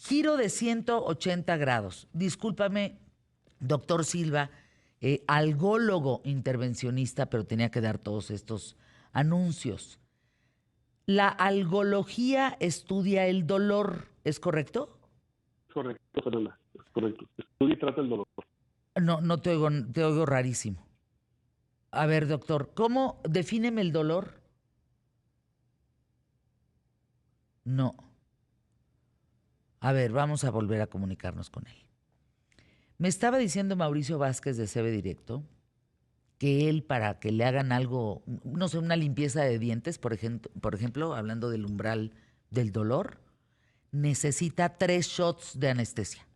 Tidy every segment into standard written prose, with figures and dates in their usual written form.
Giro de 180 grados. Discúlpame, doctor Silva, algólogo intervencionista, pero tenía que dar todos estos anuncios. La algología estudia el dolor, ¿es correcto? Correcto, Fernanda, es correcto. Estudia y trata el dolor. No, no te oigo rarísimo. A ver, doctor, ¿cómo defíneme el dolor? No. A ver, vamos a volver a comunicarnos con él. Me estaba diciendo Mauricio Vázquez de CB Directo que él, para que le hagan algo, no sé, una limpieza de dientes, por ejemplo, hablando del umbral del dolor, necesita 3 shots de anestesia.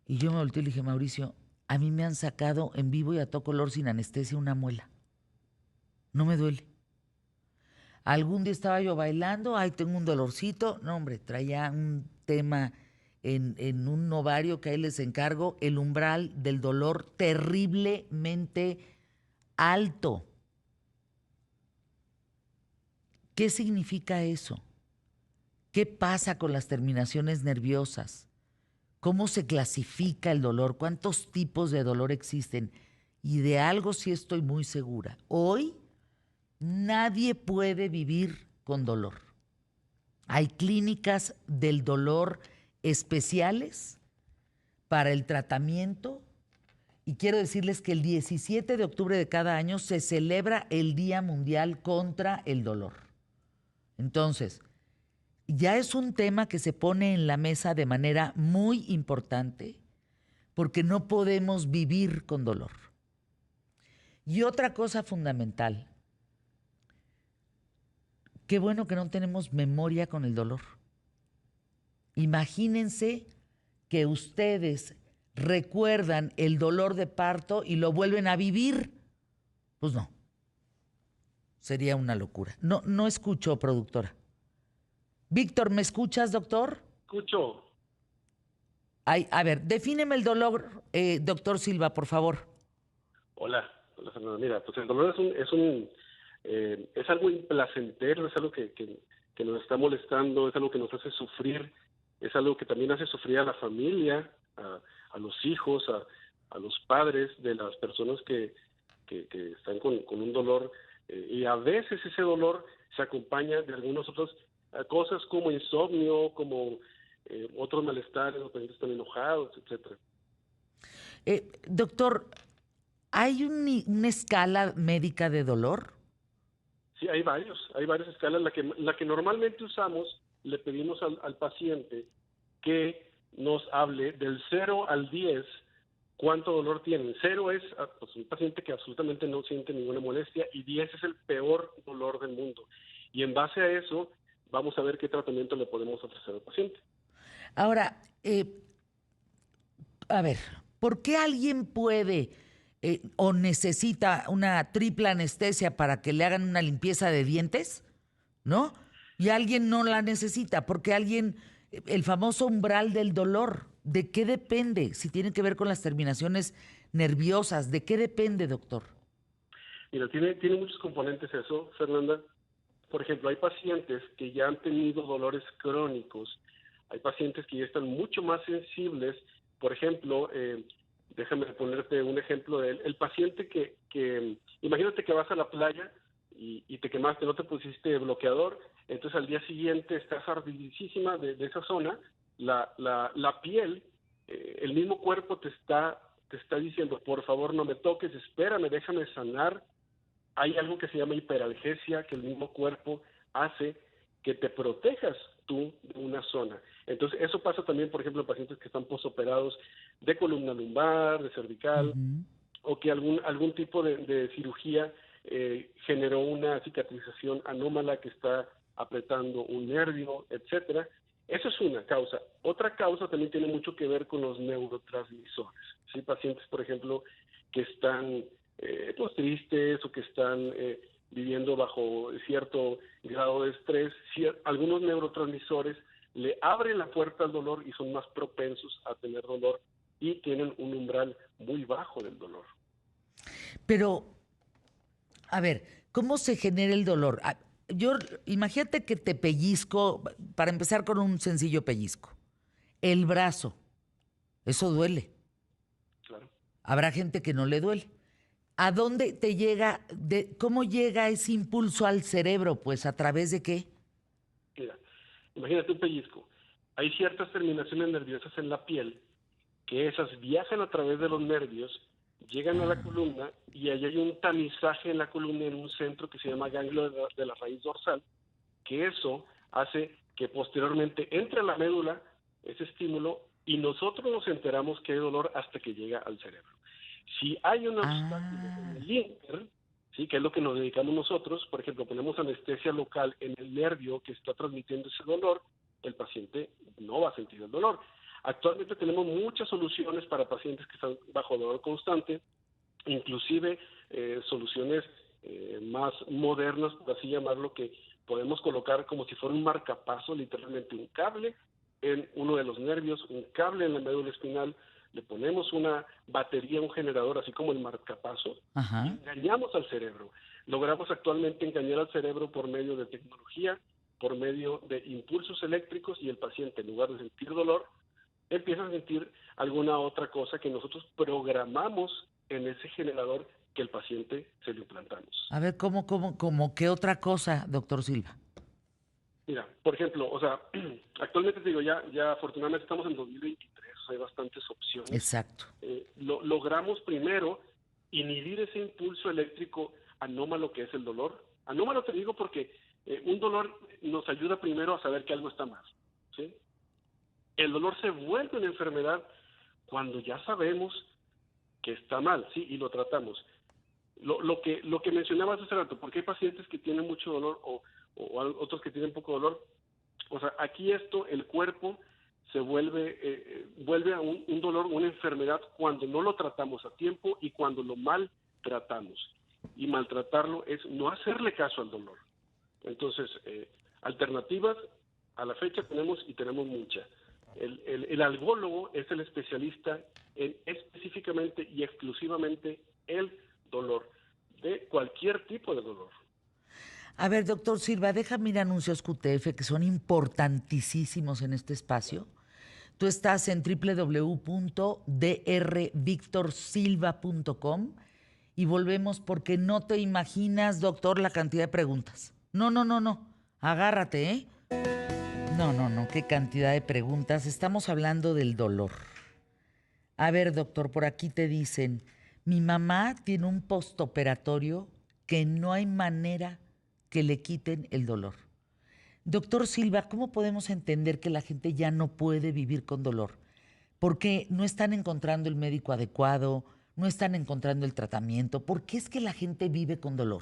Y yo me volteé y le dije, Mauricio, a mí me han sacado en vivo y a todo color sin anestesia una muela. No me duele. Algún día estaba yo bailando, ay, tengo un dolorcito. No, hombre, traía un tema en un ovario que ahí les encargo, el umbral del dolor terriblemente alto. ¿Qué significa eso? ¿Qué pasa con las terminaciones nerviosas? ¿Cómo se clasifica el dolor? ¿Cuántos tipos de dolor existen? Y de algo sí estoy muy segura. Hoy nadie puede vivir con dolor. Hay clínicas del dolor especiales para el tratamiento y quiero decirles que el 17 de octubre de cada año se celebra el Día Mundial contra el Dolor. Entonces, ya es un tema que se pone en la mesa de manera muy importante porque no podemos vivir con dolor. Y otra cosa fundamental, qué bueno que no tenemos memoria con el dolor. Imagínense que ustedes recuerdan el dolor de parto y lo vuelven a vivir. Pues no, sería una locura. No, no escucho, productora. Víctor, ¿me escuchas, doctor? Escucho. Ay, a ver, defíneme el dolor, doctor Silva, por favor. Hola, Fernanda. Mira, pues el dolor es algo implacentero, es algo que nos está molestando, es algo que nos hace sufrir, es algo que también hace sufrir a la familia, a los hijos, a los padres de las personas que están con un dolor, y a veces ese dolor se acompaña de algunas otras cosas como insomnio, como otros malestares, los pacientes están enojados, etcétera. Doctor, ¿hay una escala médica de dolor? Sí, hay varias escalas. La que normalmente usamos, le pedimos al paciente que nos hable del 0 al 10 cuánto dolor tienen. 0 es pues, un paciente que absolutamente no siente ninguna molestia y 10 es el peor dolor del mundo. Y en base a eso, vamos a ver qué tratamiento le podemos ofrecer al paciente. Ahora, a ver, ¿por qué alguien puede o necesita una triple anestesia para que le hagan una limpieza de dientes? ¿No? Y alguien no la necesita, porque alguien, el famoso umbral del dolor, ¿de qué depende? Si tiene que ver con las terminaciones nerviosas, ¿de qué depende, doctor? Mira, tiene muchos componentes eso, Fernanda. Por ejemplo, hay pacientes que ya han tenido dolores crónicos, hay pacientes que ya están mucho más sensibles. Por ejemplo, déjame ponerte un ejemplo de él. El paciente imagínate que vas a la playa y te quemaste, no te pusiste bloqueador, entonces al día siguiente estás ardidísima de esa zona, la piel, el mismo cuerpo te está diciendo, por favor no me toques, espérame, déjame sanar. Hay algo que se llama hiperalgesia, que el mismo cuerpo hace que te protejas tú de una zona. Entonces, eso pasa también, por ejemplo, en pacientes que están posoperados de columna lumbar, de cervical, o que algún tipo de cirugía generó una cicatrización anómala que está apretando un nervio, etcétera. Eso es una causa. Otra causa también tiene mucho que ver con los neurotransmisores. ¿Sí? Pacientes, por ejemplo, que están pues tristes o que están viviendo bajo cierto grado de estrés, algunos neurotransmisores le abren la puerta al dolor y son más propensos a tener dolor y tienen un umbral muy bajo del dolor. Pero, a ver, ¿cómo se genera el dolor? imagínate que te pellizco, para empezar con un sencillo pellizco, el brazo, eso duele. Claro. Habrá gente que no le duele. ¿A dónde te llega, cómo llega ese impulso al cerebro? Pues, ¿a través de qué? Mira, imagínate un pellizco. Hay ciertas terminaciones nerviosas en la piel que esas viajan a través de los nervios, llegan a la columna y ahí hay un tamizaje en la columna en un centro que se llama ganglio de la raíz dorsal, que eso hace que posteriormente entre a la médula ese estímulo y nosotros nos enteramos que hay dolor hasta que llega al cerebro. Si hay un obstáculo en el inter, ¿sí?, que es lo que nos dedicamos nosotros, por ejemplo, ponemos anestesia local en el nervio que está transmitiendo ese dolor, el paciente no va a sentir el dolor. Actualmente tenemos muchas soluciones para pacientes que están bajo dolor constante, inclusive soluciones más modernas, por así llamarlo, que podemos colocar como si fuera un marcapaso, literalmente un cable en uno de los nervios, un cable en la médula espinal, le ponemos una batería, un generador, así como el marcapaso, y engañamos al cerebro. Logramos actualmente engañar al cerebro por medio de tecnología, por medio de impulsos eléctricos, y el paciente, en lugar de sentir dolor, empieza a sentir alguna otra cosa que nosotros programamos en ese generador que el paciente se lo implantamos. A ver, ¿cómo qué otra cosa, doctor Silva? Mira, por ejemplo, o sea, actualmente te digo, ya afortunadamente estamos en 2023, o sea, hay bastantes opciones. Exacto. Logramos primero inhibir ese impulso eléctrico anómalo que es el dolor. Anómalo te digo porque un dolor nos ayuda primero a saber que algo está mal, ¿sí? El dolor se vuelve una enfermedad cuando ya sabemos que está mal, ¿sí? Y lo tratamos. Lo que mencionabas hace rato, porque hay pacientes que tienen mucho dolor o otros que tienen poco dolor. O sea, aquí el cuerpo se vuelve a un dolor, una enfermedad cuando no lo tratamos a tiempo y cuando lo maltratamos. Y maltratarlo es no hacerle caso al dolor. Entonces, alternativas a la fecha tenemos muchas. El algólogo es el especialista en específicamente y exclusivamente el dolor, de cualquier tipo de dolor. A ver, doctor Silva, déjame ir a anuncios QTF que son importantísimos en este espacio. Tú estás en www.drvictorsilva.com y volvemos porque no te imaginas, doctor, la cantidad de preguntas. No. Agárrate, ¿eh? No, qué cantidad de preguntas. Estamos hablando del dolor. A ver, doctor, por aquí te dicen, mi mamá tiene un postoperatorio que no hay manera que le quiten el dolor. Doctor Silva, ¿cómo podemos entender que la gente ya no puede vivir con dolor? Porque no están encontrando el médico adecuado, no están encontrando el tratamiento. ¿Por qué es que la gente vive con dolor?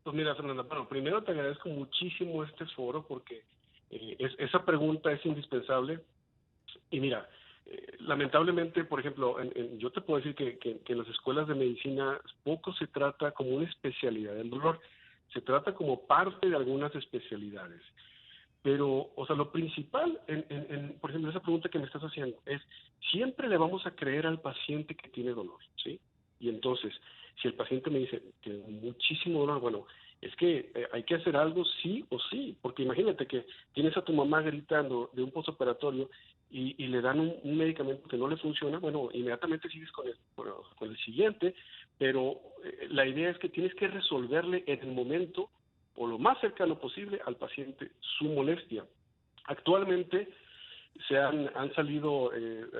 Pues mira, Fernanda, bueno, primero te agradezco muchísimo este foro porque esa pregunta es indispensable. Y mira, lamentablemente, por ejemplo, yo te puedo decir que en las escuelas de medicina poco se trata como una especialidad del dolor, se trata como parte de algunas especialidades. Pero, o sea, lo principal, por ejemplo, esa pregunta que me estás haciendo es, siempre le vamos a creer al paciente que tiene dolor, ¿sí? Y entonces, si el paciente me dice, tengo muchísimo dolor, bueno, es que hay que hacer algo sí o sí, porque imagínate que tienes a tu mamá gritando de un postoperatorio y le dan un medicamento que no le funciona, bueno, inmediatamente sigues con el siguiente, pero la idea es que tienes que resolverle en el momento o lo más cercano posible al paciente su molestia. Actualmente han salido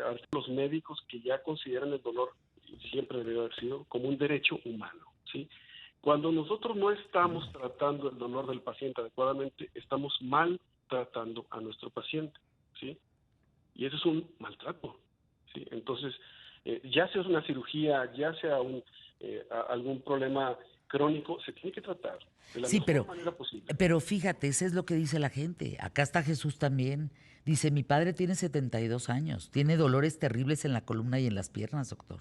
artículos médicos que ya consideran el dolor, y siempre debió haber sido, como un derecho humano, ¿sí? Cuando nosotros no estamos tratando el dolor del paciente adecuadamente, estamos maltratando a nuestro paciente, ¿sí? Y eso es un maltrato, ¿sí? Entonces, ya sea una cirugía, ya sea algún problema crónico, se tiene que tratar de la mejor manera posible. Pero fíjate, eso es lo que dice la gente. Acá está Jesús también. Dice, mi padre tiene 72 años, tiene dolores terribles en la columna y en las piernas, doctor.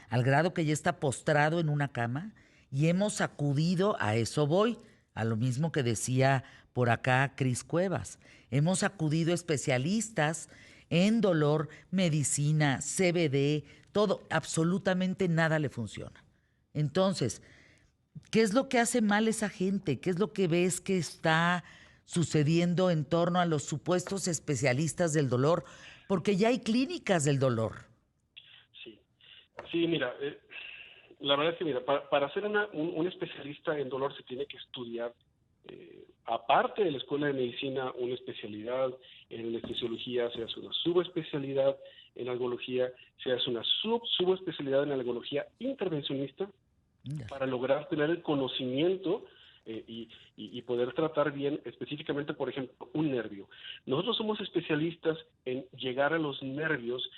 Al grado que ya está postrado en una cama y hemos acudido, a eso voy, a lo mismo que decía por acá Cris Cuevas. Hemos acudido a especialistas en dolor, medicina, CBD, todo, absolutamente nada le funciona. Entonces, ¿Qué es lo que hace mal esa gente? ¿Qué es lo que ves que está sucediendo en torno a los supuestos especialistas del dolor? Porque ya hay clínicas del dolor. Sí, sí, mira, la verdad es que, mira, para ser un especialista en dolor se tiene que estudiar, aparte de la escuela de medicina, una especialidad en anestesiología, se hace una subespecialidad en algología, se hace una subespecialidad en algología intervencionista Ándale. para lograr tener el conocimiento y poder tratar bien específicamente, por ejemplo, un nervio. Nosotros somos especialistas en llegar a los nervios,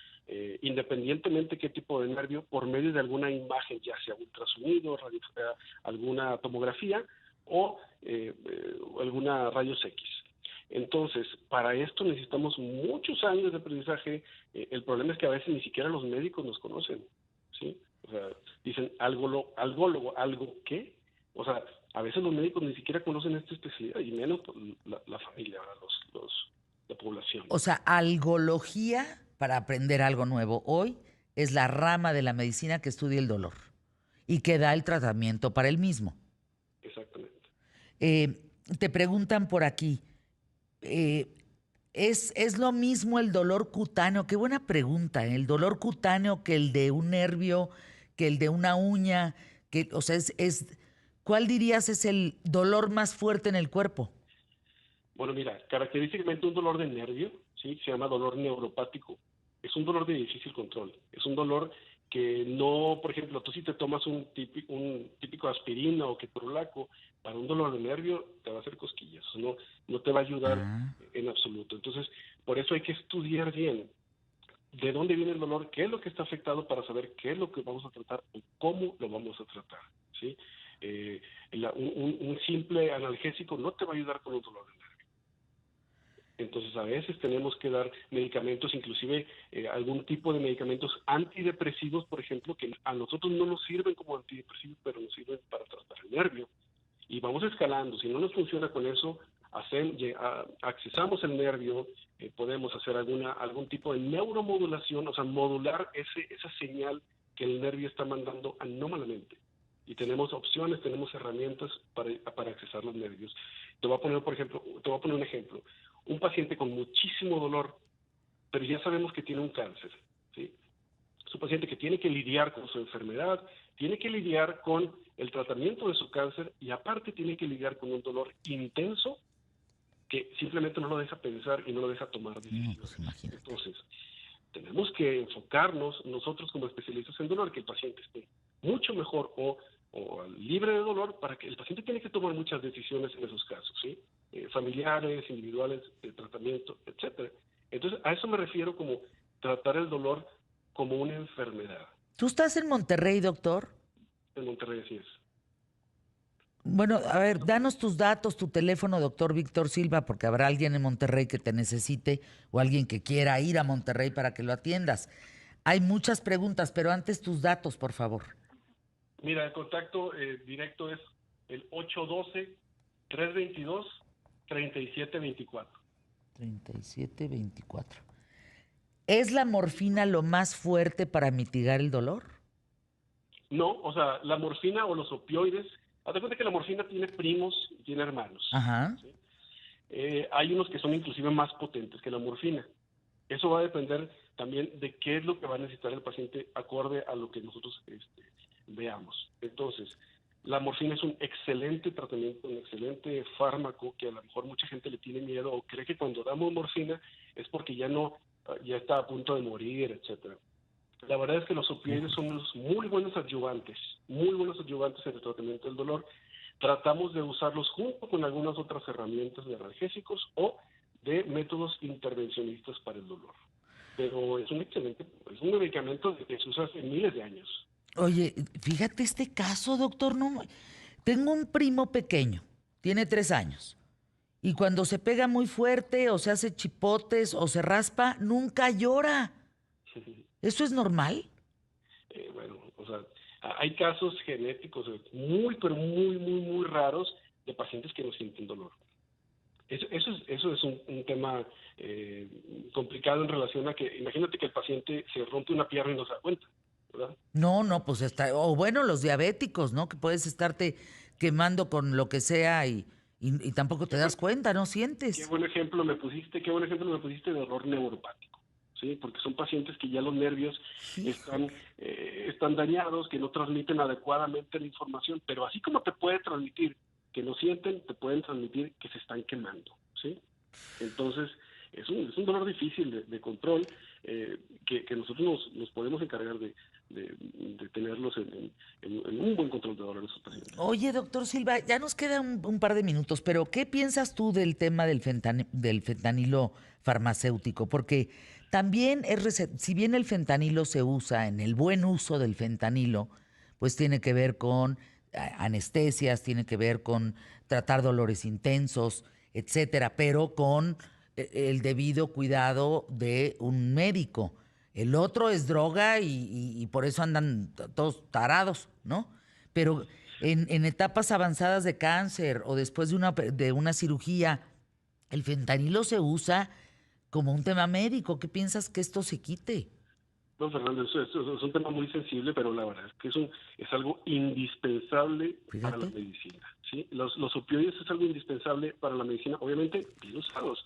independientemente qué tipo de nervio, por medio de alguna imagen, ya sea ultrasonido, alguna tomografía o alguna rayos X. Entonces, para esto necesitamos muchos años de aprendizaje. El problema es que a veces ni siquiera los médicos nos conocen, ¿sí? O sea, dicen algólogo, ¿algo qué? O sea, a veces los médicos ni siquiera conocen esta especialidad, y menos pues, la familia, la población. O sea, algología, para aprender algo nuevo hoy, es la rama de la medicina que estudia el dolor y que da el tratamiento para el mismo. Exactamente. Eh, Te preguntan por aquí, eh, ¿es lo mismo el dolor cutáneo? Qué buena pregunta, ¿eh? El dolor cutáneo que el de un nervio, que el de una uña, que, o sea, ¿cuál dirías es el dolor más fuerte en el cuerpo? Bueno, mira, característicamente un dolor de nervio, ¿sí? Se llama dolor neuropático. Es un dolor de difícil control. Es un dolor que no, por ejemplo, tú si te tomas un típico aspirina o ketorolaco para un dolor de nervio, te va a hacer cosquillas. No, no te va a ayudar Ah, en absoluto. Entonces, por eso hay que estudiar bien de dónde viene el dolor, qué es lo que está afectado para saber qué es lo que vamos a tratar o cómo lo vamos a tratar, ¿sí? Eh, un simple analgésico no te va a ayudar con un dolor de nervio. Entonces, a veces tenemos que dar medicamentos, inclusive algún tipo de medicamentos antidepresivos, por ejemplo, que a nosotros no nos sirven como antidepresivos, pero nos sirven para tratar el nervio. Y vamos escalando. Si no nos funciona con eso, accesamos el nervio, podemos hacer algún tipo de neuromodulación, o sea, modular esa señal que el nervio está mandando anómalamente. Y tenemos opciones, tenemos herramientas para accesar los nervios. Te voy a poner, por ejemplo, te voy a poner un ejemplo. Un paciente con muchísimo dolor, pero ya sabemos que tiene un cáncer, ¿sí? Es un paciente que tiene que lidiar con su enfermedad, tiene que lidiar con el tratamiento de su cáncer y aparte tiene que lidiar con un dolor intenso que simplemente no lo deja pensar y no lo deja tomar no, decisiones. pues imagínate. Entonces, tenemos que enfocarnos nosotros como especialistas en dolor, que el paciente esté mucho mejor o libre de dolor, para que el paciente tiene que tomar muchas decisiones en esos casos, ¿sí? Familiares, individuales, de tratamiento, etcétera. Entonces, a eso me refiero como tratar el dolor como una enfermedad. ¿Tú estás en Monterrey, doctor? En Monterrey así es. Bueno, a ver, danos tus datos, tu teléfono, doctor Víctor Silva, porque habrá alguien en Monterrey que te necesite o alguien que quiera ir a Monterrey para que lo atiendas. Hay muchas preguntas, pero antes tus datos, por favor. Mira, el contacto directo es el 812-322-3724. 3724. ¿Es la morfina lo más fuerte para mitigar el dolor? No, o sea, la morfina o los opioides, haz de cuenta que la morfina tiene primos y tiene hermanos, Ajá. ¿sí? Hay unos que son inclusive más potentes que la morfina. Eso va a depender también de qué es lo que va a necesitar el paciente acorde a lo que nosotros veamos. Entonces, la morfina es un excelente tratamiento, un excelente fármaco que a lo mejor mucha gente le tiene miedo o cree que cuando damos morfina es porque ya no, ya está a punto de morir, etcétera. La verdad es que los opioides son unos muy buenos ayudantes en el tratamiento del dolor. Tratamos de usarlos junto con algunas otras herramientas de analgésicos o de métodos intervencionistas para el dolor. Pero es un medicamento que se usa hace miles de años. Oye, fíjate este caso, doctor. No, tengo un primo pequeño, tiene 3 años, y cuando se pega muy fuerte o se hace chipotes o se raspa, nunca llora. ¿Eso es normal? Bueno, o sea, hay casos genéticos muy, pero muy, muy, muy raros de pacientes que no sienten dolor. Eso es un tema complicado en relación a que, imagínate que el paciente se rompe una pierna y no se da cuenta. ¿verdad? No, no, pues está, o bueno, los diabéticos, ¿no? Que puedes estarte quemando con lo que sea y tampoco te Qué das buen, cuenta, no qué sientes. buen ejemplo me pusiste, qué buen ejemplo me pusiste de dolor neuropático, ¿sí? Porque son pacientes que ya los nervios están, Híjole. están dañados, que no transmiten adecuadamente la información, pero así como te puede transmitir que no sienten, te pueden transmitir que se están quemando, ¿sí? Entonces, es un dolor difícil de control, que nosotros nos podemos encargar de tenerlos en un buen control de dolor en esos pacientes. Oye, doctor Silva, ya nos queda un par de minutos, pero ¿qué piensas tú del tema del fentanilo farmacéutico? Porque también si bien el fentanilo se usa en el buen uso del fentanilo, pues tiene que ver con anestesias, tiene que ver con tratar dolores intensos, etcétera, pero con el debido cuidado de un médico. El otro es droga y por eso andan todos tarados, ¿no? Pero en etapas avanzadas de cáncer o después de una cirugía, el fentanilo se usa como un tema médico. ¿Qué piensas que esto se quite? No, Fernando, eso es un tema muy sensible, pero la verdad es que es algo indispensable para la Fíjate. medicina, ¿sí? Los opioides es algo indispensable para la medicina, obviamente bien usados.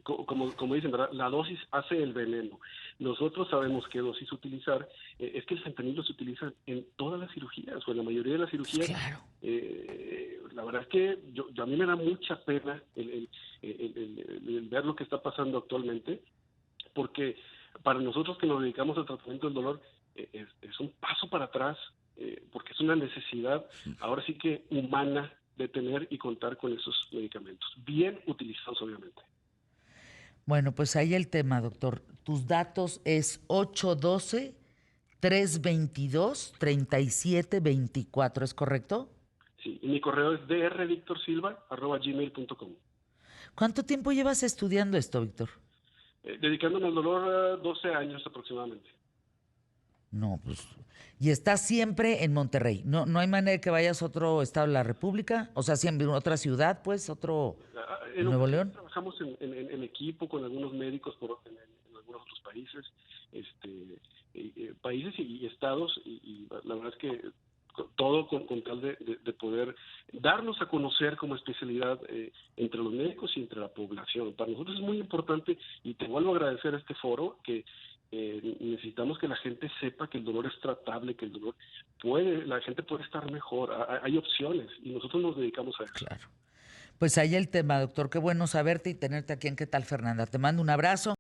Como dicen, ¿verdad? La dosis hace el veneno. Nosotros sabemos qué dosis utilizar. Es que el fentanilo se utiliza en todas las cirugías, o en la mayoría de las Pues cirugías. claro. La verdad es que a mí me da mucha pena el ver lo que está pasando actualmente, porque para nosotros que nos dedicamos al tratamiento del dolor, es un paso para atrás, porque es una necesidad, ahora sí que humana, de tener y contar con esos medicamentos, bien utilizados obviamente. Bueno, pues ahí el tema, doctor. Tus datos es 812-322-3724, ¿es correcto? Sí, y mi correo es drvictorsilva@gmail.com. ¿Cuánto tiempo llevas estudiando esto, Víctor? Dedicándome al dolor 12 años aproximadamente. No, pues. Y estás siempre en Monterrey. No, no hay manera de que vayas a otro estado de la República. O sea, siempre en otra ciudad, pues, otro. En ¿En Nuevo ocasiones León? trabajamos en equipo con algunos médicos en algunos otros países, este, países y estados, y la verdad es que todo con tal de poder darnos a conocer como especialidad entre los médicos y entre la población. Para nosotros es muy importante, y te vuelvo a agradecer este foro, que necesitamos que la gente sepa que el dolor es tratable, que el dolor la gente puede estar mejor, hay opciones, y nosotros nos dedicamos a eso. Claro. Pues ahí el tema, doctor. Qué bueno saberte y tenerte aquí en ¿Qué tal, Fernanda? Te mando un abrazo.